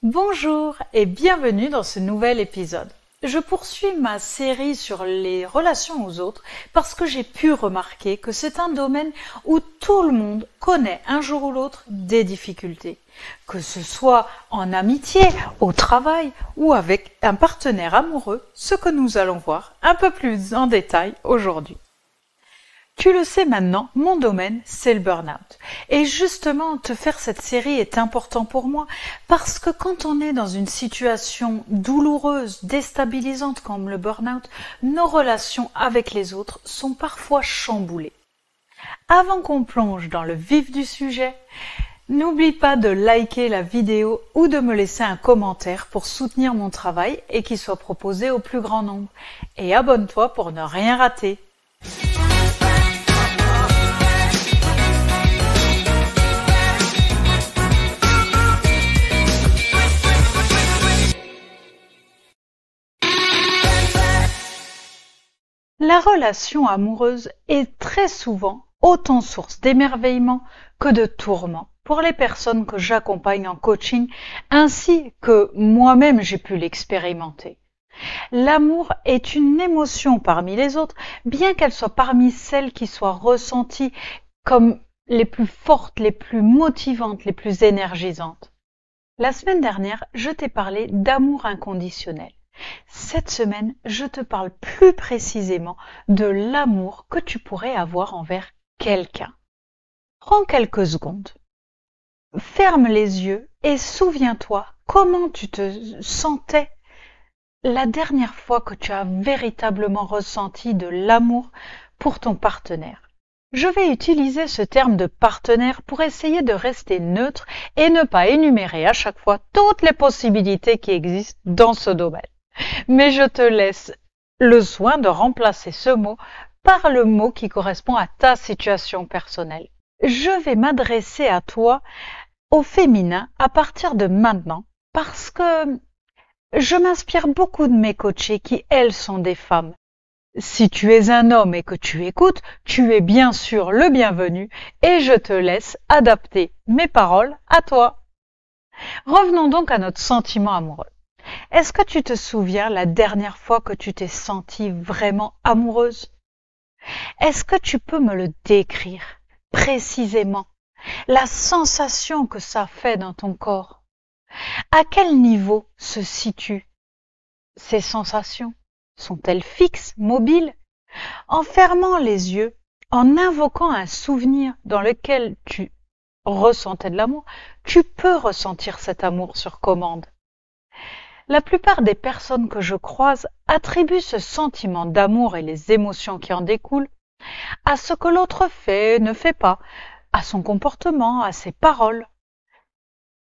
Bonjour et bienvenue dans ce nouvel épisode. Je poursuis ma série sur les relations aux autres parce que j'ai pu remarquer que c'est un domaine où tout le monde connaît un jour ou l'autre des difficultés. Que ce soit en amitié, au travail ou avec un partenaire amoureux, ce que nous allons voir un peu plus en détail aujourd'hui. Tu le sais maintenant, mon domaine, c'est le burn-out. Et justement, te faire cette série est important pour moi parce que quand on est dans une situation douloureuse, déstabilisante comme le burn-out, nos relations avec les autres sont parfois chamboulées. Avant qu'on plonge dans le vif du sujet, n'oublie pas de liker la vidéo ou de me laisser un commentaire pour soutenir mon travail et qu'il soit proposé au plus grand nombre. Et abonne-toi pour ne rien rater. La relation amoureuse est très souvent autant source d'émerveillement que de tourment pour les personnes que j'accompagne en coaching, ainsi que moi-même j'ai pu l'expérimenter. L'amour est une émotion parmi les autres, bien qu'elle soit parmi celles qui soient ressenties comme les plus fortes, les plus motivantes, les plus énergisantes. La semaine dernière, je t'ai parlé d'amour inconditionnel. Cette semaine, je te parle plus précisément de l'amour que tu pourrais avoir envers quelqu'un. Prends quelques secondes, ferme les yeux et souviens-toi comment tu te sentais la dernière fois que tu as véritablement ressenti de l'amour pour ton partenaire. Je vais utiliser ce terme de partenaire pour essayer de rester neutre et ne pas énumérer à chaque fois toutes les possibilités qui existent dans ce domaine. Mais je te laisse le soin de remplacer ce mot par le mot qui correspond à ta situation personnelle. Je vais m'adresser à toi au féminin à partir de maintenant parce que je m'inspire beaucoup de mes coachées qui, elles, sont des femmes. Si tu es un homme et que tu écoutes, tu es bien sûr le bienvenu et je te laisse adapter mes paroles à toi. Revenons donc à notre sentiment amoureux. Est-ce que tu te souviens la dernière fois que tu t'es sentie vraiment amoureuse? Est-ce que tu peux me le décrire précisément? La sensation que ça fait dans ton corps? À quel niveau se situent ces sensations? Sont-elles fixes, mobiles? En fermant les yeux, en invoquant un souvenir dans lequel tu ressentais de l'amour, tu peux ressentir cet amour sur commande. La plupart des personnes que je croise attribuent ce sentiment d'amour et les émotions qui en découlent à ce que l'autre fait, ne fait pas, à son comportement, à ses paroles.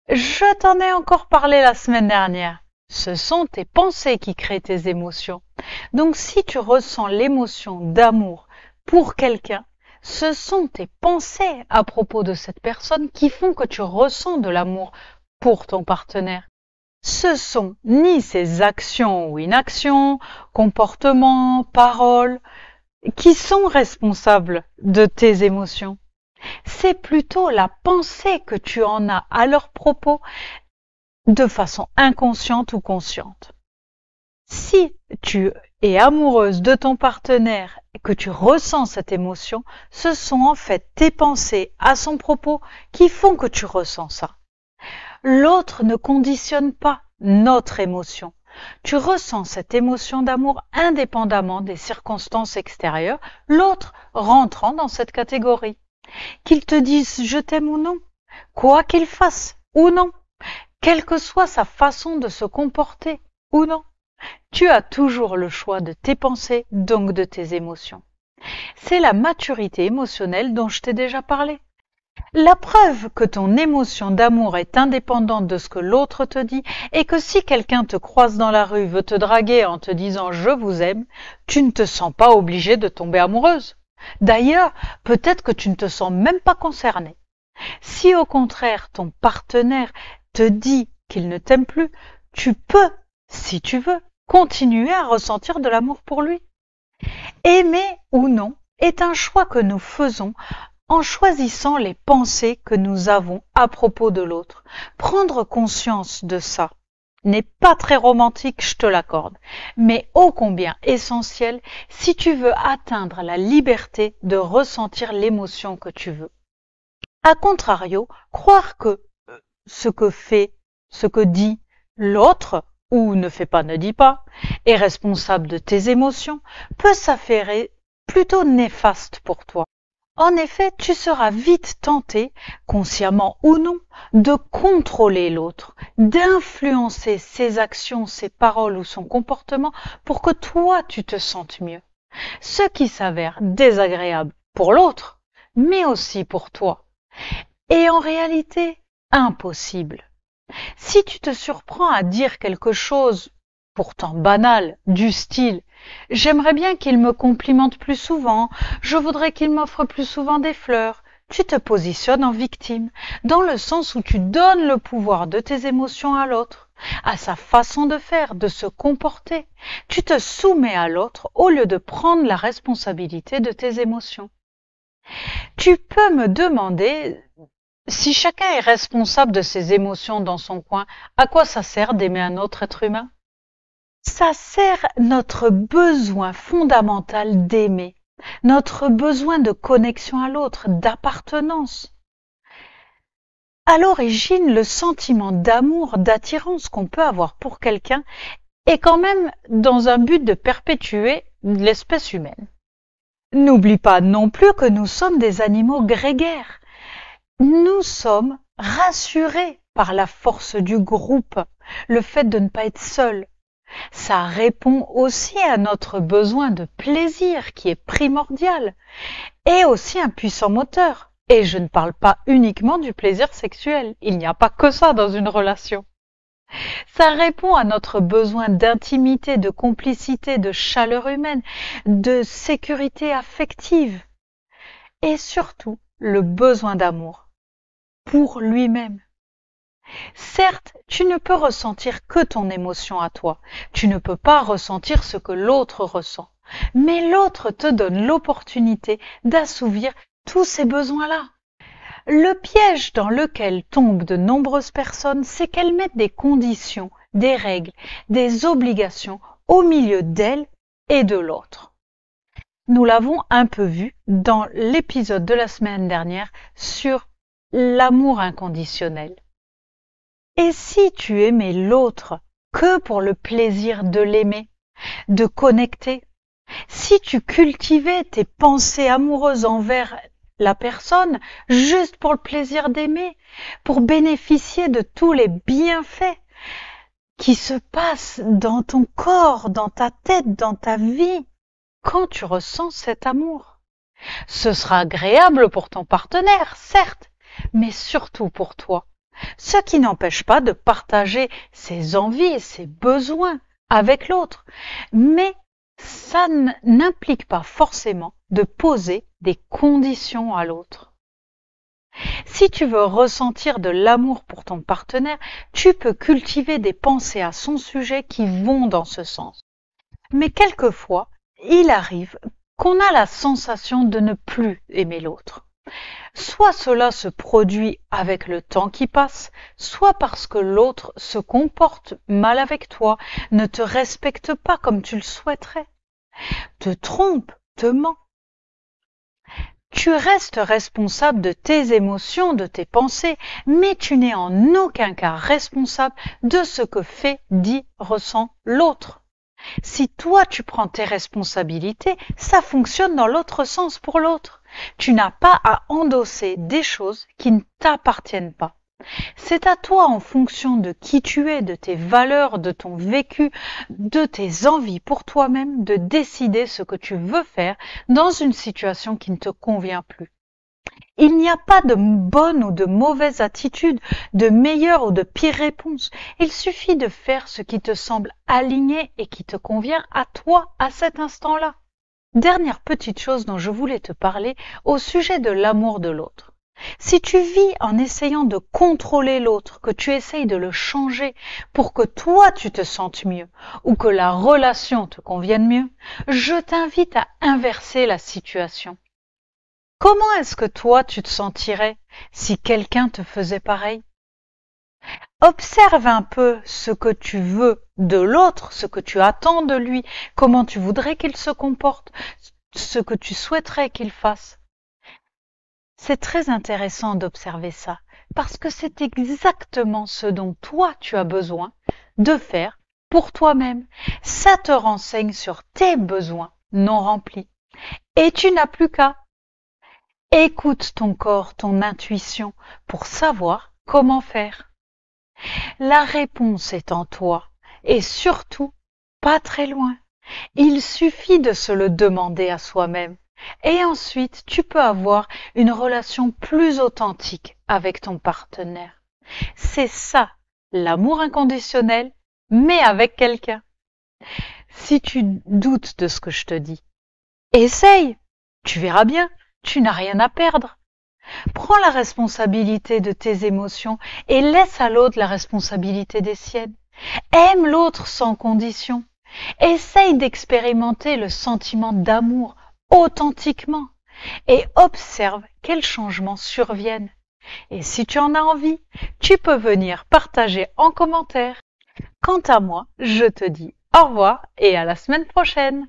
Je t'en ai encore parlé la semaine dernière. Ce sont tes pensées qui créent tes émotions. Donc si tu ressens l'émotion d'amour pour quelqu'un, ce sont tes pensées à propos de cette personne qui font que tu ressens de l'amour pour ton partenaire. Ce sont ni ses actions ou inactions, comportements, paroles, qui sont responsables de tes émotions. C'est plutôt la pensée que tu en as à leur propos de façon inconsciente ou consciente. Si tu es amoureuse de ton partenaire et que tu ressens cette émotion, ce sont en fait tes pensées à son propos qui font que tu ressens ça. L'autre ne conditionne pas notre émotion. Tu ressens cette émotion d'amour indépendamment des circonstances extérieures, l'autre rentrant dans cette catégorie. Qu'il te dise je t'aime ou non, quoi qu'il fasse ou non, quelle que soit sa façon de se comporter ou non, tu as toujours le choix de tes pensées, donc de tes émotions. C'est la maturité émotionnelle dont je t'ai déjà parlé. La preuve que ton émotion d'amour est indépendante de ce que l'autre te dit est que si quelqu'un te croise dans la rue, veut te draguer en te disant « je vous aime », tu ne te sens pas obligée de tomber amoureuse. D'ailleurs, peut-être que tu ne te sens même pas concernée. Si au contraire ton partenaire te dit qu'il ne t'aime plus, tu peux, si tu veux, continuer à ressentir de l'amour pour lui. Aimer ou non est un choix que nous faisons en choisissant les pensées que nous avons à propos de l'autre. Prendre conscience de ça n'est pas très romantique, je te l'accorde, mais ô combien essentiel si tu veux atteindre la liberté de ressentir l'émotion que tu veux. A contrario, croire que ce que fait, ce que dit l'autre, ou ne fait pas, ne dit pas, est responsable de tes émotions, peut s'avérer plutôt néfaste pour toi. En effet, tu seras vite tenté, consciemment ou non, de contrôler l'autre, d'influencer ses actions, ses paroles ou son comportement pour que toi tu te sentes mieux. Ce qui s'avère désagréable pour l'autre, mais aussi pour toi. Et en réalité, impossible. Si tu te surprends à dire quelque chose pourtant banal, du style « J'aimerais bien qu'il me complimente plus souvent, je voudrais qu'il m'offre plus souvent des fleurs », tu te positionnes en victime, dans le sens où tu donnes le pouvoir de tes émotions à l'autre, à sa façon de faire, de se comporter. Tu te soumets à l'autre au lieu de prendre la responsabilité de tes émotions. Tu peux me demander, si chacun est responsable de ses émotions dans son coin, à quoi ça sert d'aimer un autre être humain ? Ça sert notre besoin fondamental d'aimer, notre besoin de connexion à l'autre, d'appartenance. À l'origine, le sentiment d'amour, d'attirance qu'on peut avoir pour quelqu'un est quand même dans un but de perpétuer l'espèce humaine. N'oublie pas non plus que nous sommes des animaux grégaires. Nous sommes rassurés par la force du groupe, le fait de ne pas être seul. Ça répond aussi à notre besoin de plaisir qui est primordial et aussi un puissant moteur. Et je ne parle pas uniquement du plaisir sexuel, il n'y a pas que ça dans une relation. Ça répond à notre besoin d'intimité, de complicité, de chaleur humaine, de sécurité affective et surtout le besoin d'amour pour lui-même. Certes, tu ne peux ressentir que ton émotion à toi, tu ne peux pas ressentir ce que l'autre ressent, mais l'autre te donne l'opportunité d'assouvir tous ces besoins-là. Le piège dans lequel tombent de nombreuses personnes, c'est qu'elles mettent des conditions, des règles, des obligations au milieu d'elles et de l'autre. Nous l'avons un peu vu dans l'épisode de la semaine dernière sur l'amour inconditionnel. Et si tu aimais l'autre que pour le plaisir de l'aimer, de connecter, si tu cultivais tes pensées amoureuses envers la personne juste pour le plaisir d'aimer, pour bénéficier de tous les bienfaits qui se passent dans ton corps, dans ta tête, dans ta vie, quand tu ressens cet amour. Ce sera agréable pour ton partenaire, certes, mais surtout pour toi. Ce qui n'empêche pas de partager ses envies, ses besoins avec l'autre. Mais ça n'implique pas forcément de poser des conditions à l'autre. Si tu veux ressentir de l'amour pour ton partenaire, tu peux cultiver des pensées à son sujet qui vont dans ce sens. Mais quelquefois, il arrive qu'on a la sensation de ne plus aimer l'autre. Soit cela se produit avec le temps qui passe, soit parce que l'autre se comporte mal avec toi, ne te respecte pas comme tu le souhaiterais, te trompe, te ment. Tu restes responsable de tes émotions, de tes pensées, mais tu n'es en aucun cas responsable de ce que fait, dit, ressent l'autre. Si toi tu prends tes responsabilités, ça fonctionne dans l'autre sens pour l'autre. Tu n'as pas à endosser des choses qui ne t'appartiennent pas. C'est à toi, en fonction de qui tu es, de tes valeurs, de ton vécu, de tes envies pour toi-même, de décider ce que tu veux faire dans une situation qui ne te convient plus. Il n'y a pas de bonne ou de mauvaise attitude, de meilleure ou de pire réponse. Il suffit de faire ce qui te semble aligné et qui te convient à toi à cet instant-là. Dernière petite chose dont je voulais te parler au sujet de l'amour de l'autre. Si tu vis en essayant de contrôler l'autre, que tu essayes de le changer pour que toi tu te sentes mieux ou que la relation te convienne mieux, je t'invite à inverser la situation. Comment est-ce que toi tu te sentirais si quelqu'un te faisait pareil? Observe un peu ce que tu veux de l'autre, ce que tu attends de lui, comment tu voudrais qu'il se comporte, ce que tu souhaiterais qu'il fasse. C'est très intéressant d'observer ça, parce que c'est exactement ce dont toi tu as besoin de faire pour toi-même. Ça te renseigne sur tes besoins non remplis. Et tu n'as plus qu'à. Écoute ton corps, ton intuition, pour savoir comment faire. La réponse est en toi, et surtout, pas très loin. Il suffit de se le demander à soi-même. Et ensuite, tu peux avoir une relation plus authentique avec ton partenaire. C'est ça, l'amour inconditionnel, mais avec quelqu'un. Si tu doutes de ce que je te dis, essaye, tu verras bien, tu n'as rien à perdre. Prends la responsabilité de tes émotions et laisse à l'autre la responsabilité des siennes. Aime l'autre sans condition. Essaye d'expérimenter le sentiment d'amour authentiquement et observe quels changements surviennent. Et si tu en as envie, tu peux venir partager en commentaire. Quant à moi, je te dis au revoir et à la semaine prochaine.